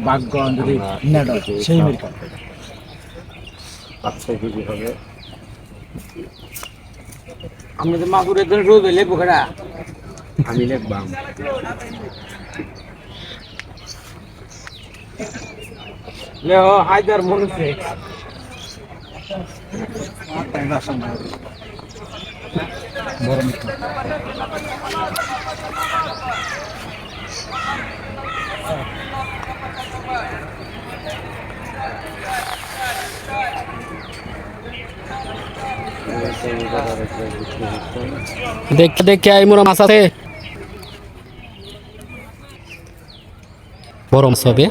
বাগগঞ্জ যদি নেট সেই মিরকা 5-6 কেজি হবে। আমি তো মাগুরের জন্য রোজ লেবু খাড়া আমি লিখবাম লে ও হায়দার মনুছে বড় মিরকা দেখতে দেখতে আই মোরা মাছ আছে বড় মাছ হবে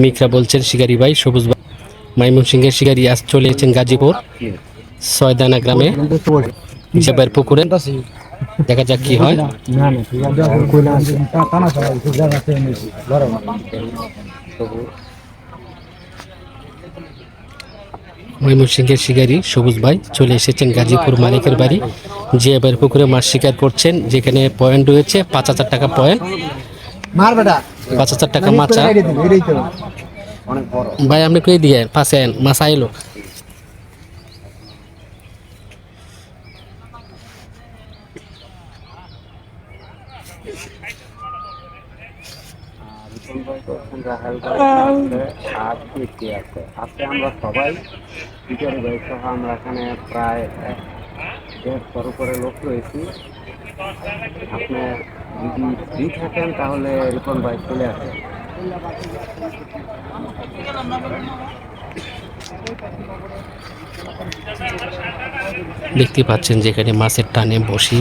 মিকরা বলছেন শিকারি ভাই সবুজ ভাই ময়মনসিংহের শিকারি আজ চলে এসেছেন গাজীপুর ছয়দানা গ্রামে জেবার পুকুরে দেখা যাক কি হয় ময়মনসিংহের শিকারি সবুজ ভাই চলে এসেছেন গাজীপুর মালিকের বাড়ি যে এবার পুকুরে মাছ শিকার করছেন যেখানে পয়েন্ট রয়েছে 5,000 টাকা পয়েন্ট 5,000 টাকা মাছা ভাই আপনি কই দিয়ে পাশে মাছ আইলো আজকে আমরা সবাই শিকারি ভাই সহ আমরা এখানে প্রায় 150 উপরে লোক রয়েছি। আপনি যদি ফ্রি থাকেন তাহলে রিপন ভাই চলে আসেন। দেখতে পাচ্ছেন যেখানে মাছের টানে বসি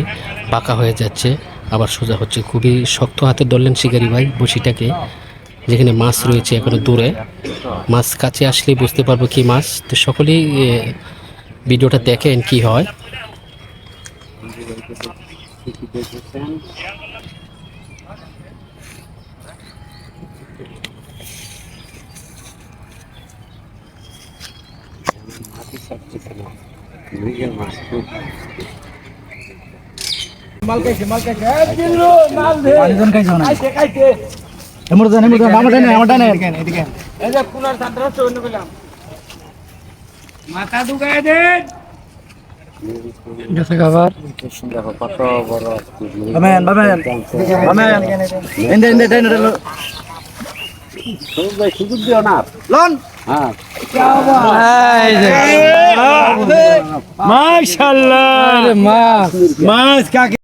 পাকা হয়ে যাচ্ছে আবার সোজা হচ্ছে খুবই শক্ত হাতে ধরলেন শিকারি ভাই বসিটাকে যেখানে মাছ রয়েছে এখনো দূরে মাছ কাছে আসলেই বুঝতে পারবো কি মাছ তো সকলেই ভিডিওটা দেখেন কি হয় মাথা ঢুকায় দেন গেছে খাবার দেখো কত বড় ভাই সুযোগ দিও না লন হ্যাঁ মাশাআল্লাহ মাছ কাকে